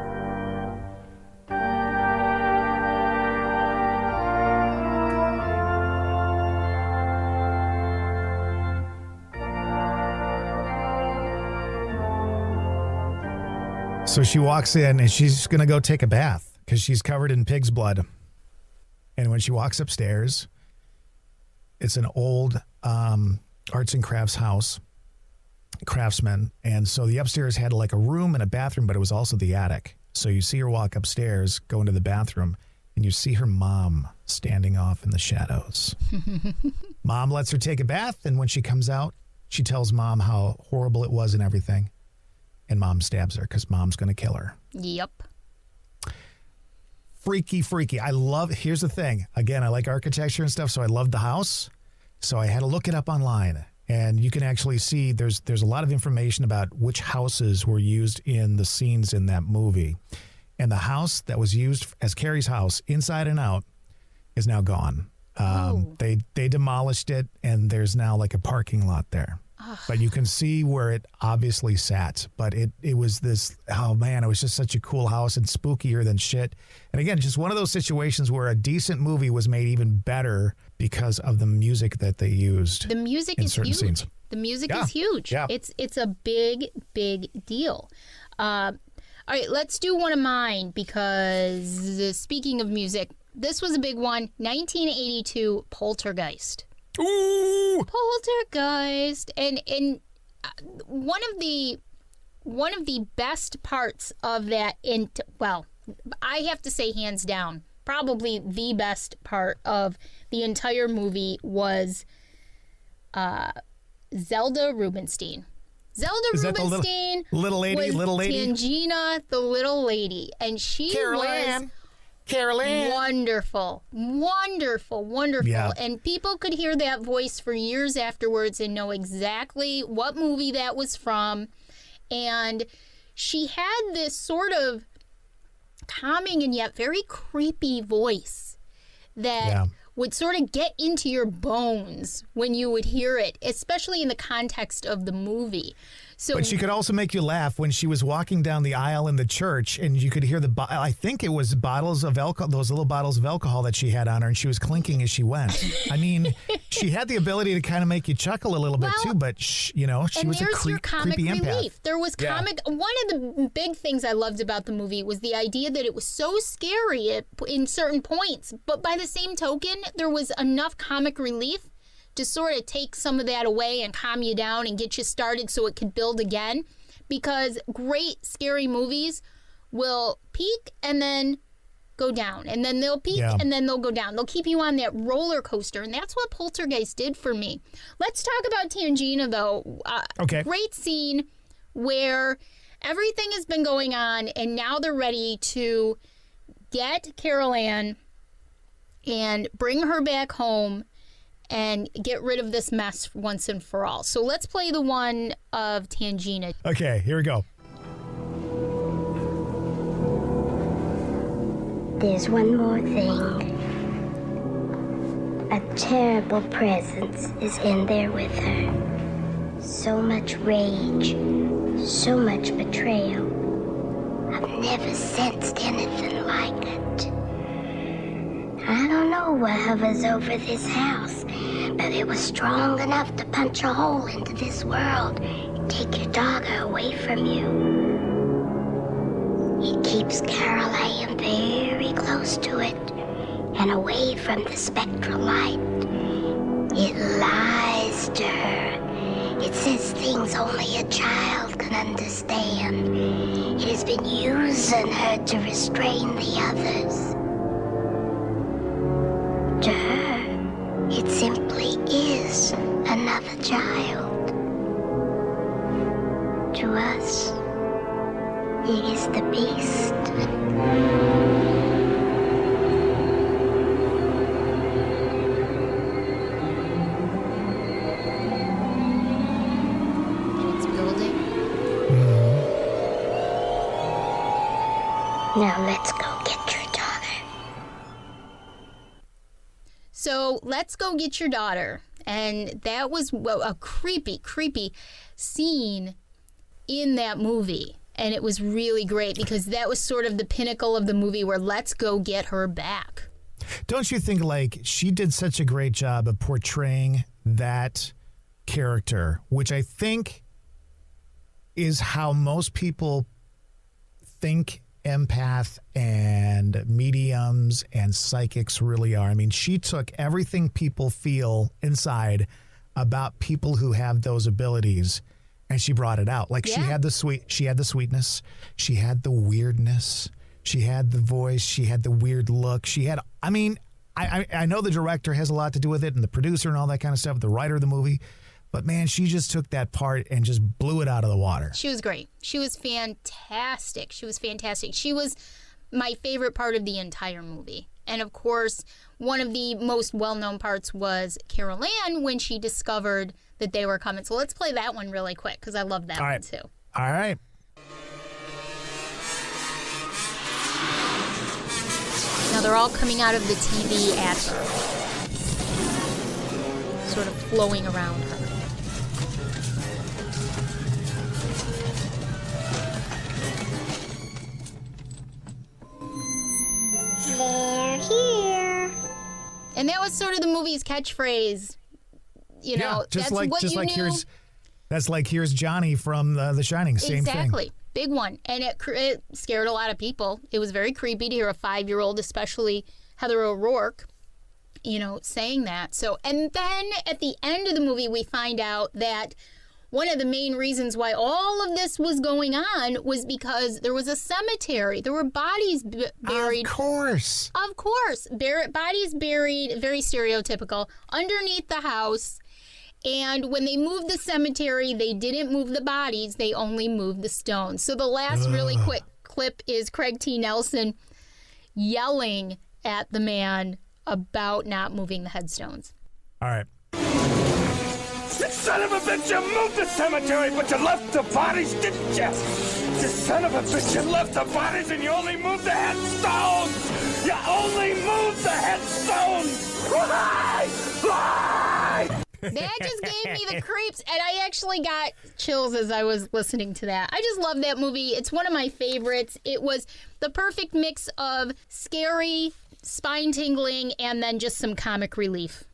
So she walks in and she's going to go take a bath because she's covered in pig's blood. And when she walks upstairs, it's an old arts and crafts house, craftsman. And so the upstairs had like a room and a bathroom, but it was also the attic. So you see her walk upstairs, go into the bathroom, and you see her mom standing off in the shadows. Mom lets her take a bath, and when she comes out, She tells Mom how horrible it was and everything. And Mom stabs her because Mom's going to kill her. Yep. Freaky. Here's the thing. Again, I like architecture and stuff, so I love the house. So I had to look it up online. And you can actually see there's a lot of information about which houses were used in the scenes in that movie. And the house that was used as Carrie's house, inside and out, is now gone. They demolished it, and there's now like a parking lot there. But you can see where it obviously sat. But it was this, oh man, it was just such a cool house and spookier than shit. And again, just one of those situations where a decent movie was made even better because of the music that they used. The music is huge. Scenes. The music is huge. Yeah. It's a big deal. All right, let's do one of mine because speaking of music, this was a big one. 1982 Poltergeist. Ooh! Poltergeist. And one of the best parts of that, I have to say hands down, probably the best part of the entire movie was Zelda Rubinstein. Zelda Rubinstein little lady, Tangina, the little lady, and she was wonderful. Yeah. And people could hear that voice for years afterwards and know exactly what movie that was from. And she had this sort of calming and yet very creepy voice that would sort of get into your bones when you would hear it, especially in the context of the movie. But she could also make you laugh when she was walking down the aisle in the church, and you could hear I think it was bottles of alcohol, those little bottles of alcohol that she had on her, and she was clinking as she went. I mean, she had the ability to kind of make you chuckle a little bit too, but she was a creepy empath. There was comic. One of the big things I loved about the movie was the idea that it was so scary in certain points, but by the same token, there was enough comic relief to sort of take some of that away and calm you down and get you started so it could build again. Because great scary movies will peak and then go down. And then they'll peak and then they'll go down. They'll keep you on that roller coaster. And that's what Poltergeist did for me. Let's talk about Tangina, though. Okay. Great scene where everything has been going on and now they're ready to get Carol Ann and bring her back home and get rid of this mess once and for all. So let's play the one of Tangina. Okay, here we go. There's one more thing. A terrible presence is in there with her. So much rage, so much betrayal. I've never sensed anything like it. I don't know what hovers over this house, but it was strong enough to punch a hole into this world and take your daughter away from you. It keeps Carol Ann very close to it and away from the spectral light. It lies to her. It says things only a child can understand. It has been using her to restrain the others. To her, it simply is another child. To us, it is the beast. It's building. Now let's go get your daughter. So let's go get your daughter. And that was a creepy scene in that movie. And it was really great because that was sort of the pinnacle of the movie where let's go get her back. Don't you think, like, she did such a great job of portraying that character, which I think is how most people think empath and mediums and psychics really are. I mean, she took everything people feel inside about people who have those abilities and she brought it out. Like she had the sweetness, she had the weirdness, she had the voice, she had the weird look. I know the director has a lot to do with it and the producer and all that kind of stuff, the writer of the movie, But man, she just took that part and just blew it out of the water. She was great. She was fantastic. She was my favorite part of the entire movie. And of course, one of the most well-known parts was Carol Ann when she discovered that they were coming. So let's play that one really quick because I love that one too. All right. Now they're all coming out of the TV at her, sort of flowing around her. They're here. And that was sort of the movie's catchphrase. You know, just that's like what just you like knew. here's Johnny from The Shining. Same Exactly. thing. Big one. And it scared a lot of people. It was very creepy to hear a 5-year-old, especially Heather O'Rourke, saying that. So, and then at the end of the movie, we find out that one of the main reasons why all of this was going on was because there was a cemetery. There were bodies buried. Of course. Bodies buried, very stereotypical, underneath the house. And when they moved the cemetery, they didn't move the bodies. They only moved the stones. So the last really quick clip is Craig T. Nelson yelling at the man about not moving the headstones. All right. You son of a bitch, you moved the cemetery, but you left the bodies, didn't you? You son of a bitch, you left the bodies and you only moved the headstones! You only moved the headstones! Why? That just gave me the creeps, and I actually got chills as I was listening to that. I just love that movie. It's one of my favorites. It was the perfect mix of scary, spine-tingling, and then just some comic relief.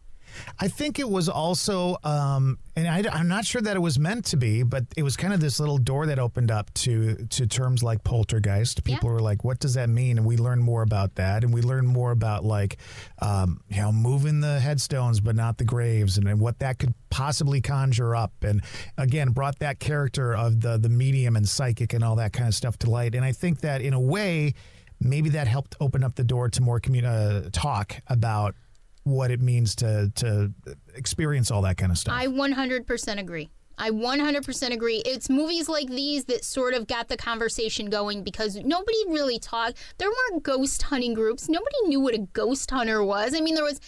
I think it was also, and I'm not sure that it was meant to be, but it was kind of this little door that opened up to terms like poltergeist. People were like, what does that mean? And we learned more about that. And we learned more about moving the headstones, but not the graves, and what that could possibly conjure up. And again, brought that character of the medium and psychic and all that kind of stuff to light. And I think that in a way, maybe that helped open up the door to more talk about what it means to experience all that kind of stuff. I 100% agree. It's movies like these that sort of got the conversation going because nobody really talked. There weren't ghost hunting groups. Nobody knew what a ghost hunter was. I mean, there was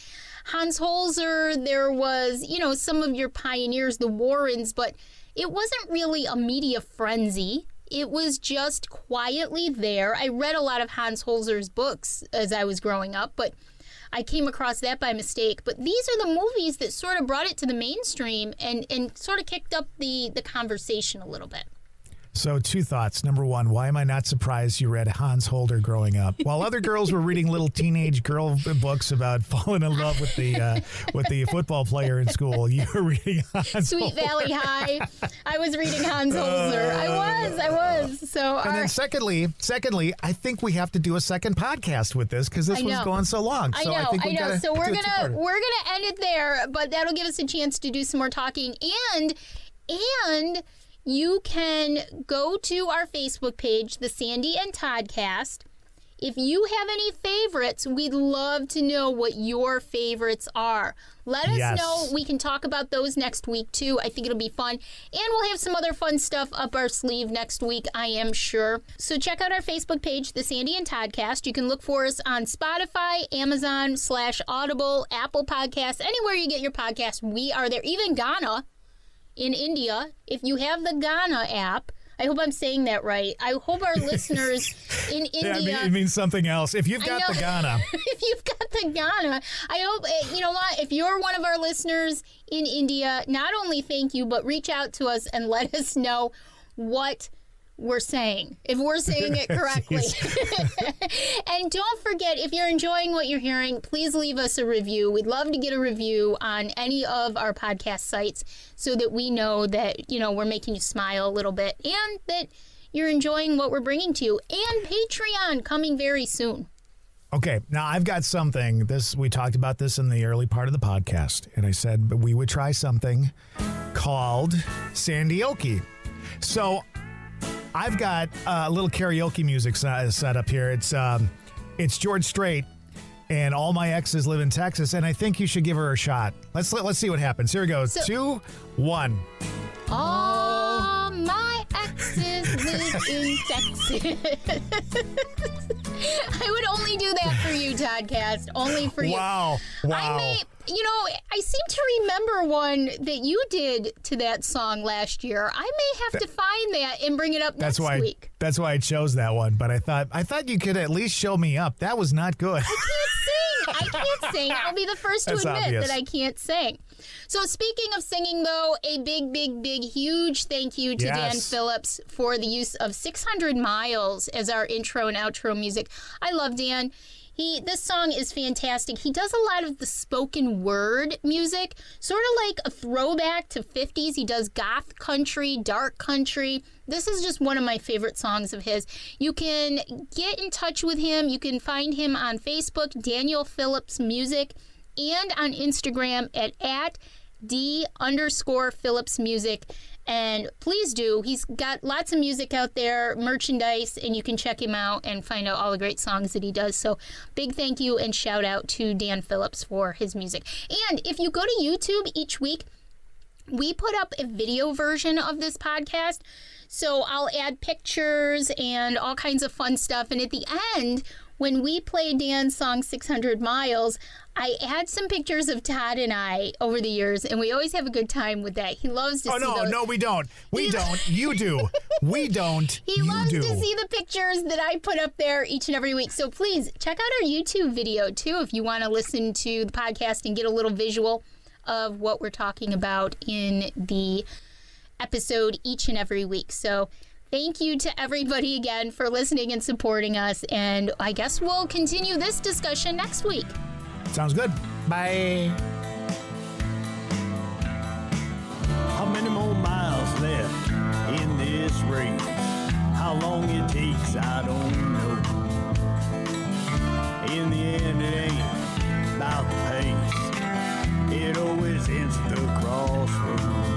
Hans Holzer, there was, some of your pioneers, the Warrens, but it wasn't really a media frenzy. It was just quietly there. I read a lot of Hans Holzer's books as I was growing up, but I came across that by mistake. But these are the movies that sort of brought it to the mainstream and sort of kicked up the conversation a little bit. So 2 thoughts. Number 1, why am I not surprised you read Hans Holzer growing up? While other girls were reading little teenage girl books about falling in love with the football player in school, you were reading Hans Sweet Holzer. Valley High. I was reading Hans Holzer. I was. So, and then secondly, I think we have to do a second podcast with this because this was going so long. So I think we gotta So we're do a gonna end it there, but that'll give us a chance to do some more talking and you can go to our Facebook page, the Sandy and Toddcast. If you have any favorites, we'd love to know what your favorites are. Let us know. We can talk about those next week, too. I think it'll be fun. And we'll have some other fun stuff up our sleeve next week, I am sure. So check out our Facebook page, the Sandy and Toddcast. You can look for us on Spotify, Amazon/Audible, Apple Podcasts, anywhere you get your podcast. We are there. Even Ghana. In India, if you have the Ghana app, I hope I'm saying that right. I hope our listeners in India... Yeah, it means something else. If you've got the Ghana... If you've got the Ghana, I hope, you know what, if you're one of our listeners in India, not only thank you, but reach out to us and let us know what we're saying, if we're saying it correctly. And don't forget, if you're enjoying what you're hearing, please leave us a review. We'd love to get a review on any of our podcast sites so that we know that, we're making you smile a little bit and that you're enjoying what we're bringing to you. And Patreon coming very soon. Okay, now I've got something. We talked about this in the early part of the podcast, and I said we would try something called Sandyoke. So I've got a little karaoke music set up here. It's George Strait, and all my exes live in Texas, and I think you should give her a shot. Let's see what happens. Here we go. 2, 1. All my exes live in Texas. I would only do that for you, Toddcast. Only for you. Wow. I seem to remember one that you did to that song last year. I may have to find that and bring it up next week. That's why I chose that one. But I thought you could at least show me up. That was not good. I can't sing. I'll be the first to admit that I can't sing. So speaking of singing, though, a big, huge thank you to Dan Phillips for the use of 600 Miles as our intro and outro music. I love Dan. This song is fantastic. He does a lot of the spoken word music, sort of like a throwback to 50s. He does goth country, dark country. This is just one of my favorite songs of his. You can get in touch with him. You can find him on Facebook, Daniel Phillips Music, and on Instagram at @D_Phillips Music. And please do. He's got lots of music out there, merchandise, and you can check him out and find out all the great songs that he does. So big thank you and shout out to Dan Phillips for his music. And if you go to YouTube each week, we put up a video version of this podcast. So I'll add pictures and all kinds of fun stuff. And at the end, when we play Dan's song 600 Miles, I add some pictures of Todd and I over the years, and we always have a good time with that. He loves to see those. No, we don't. We don't. You do. We don't. He loves to see the pictures that I put up there each and every week. So please check out our YouTube video, too, if you want to listen to the podcast and get a little visual of what we're talking about in the episode each and every week. So thank you to everybody again for listening and supporting us. And I guess we'll continue this discussion next week. Sounds good. Bye. How many more miles left in this race? How long it takes, I don't know. In the end, it ain't about the pace. It always ends at the crossroads.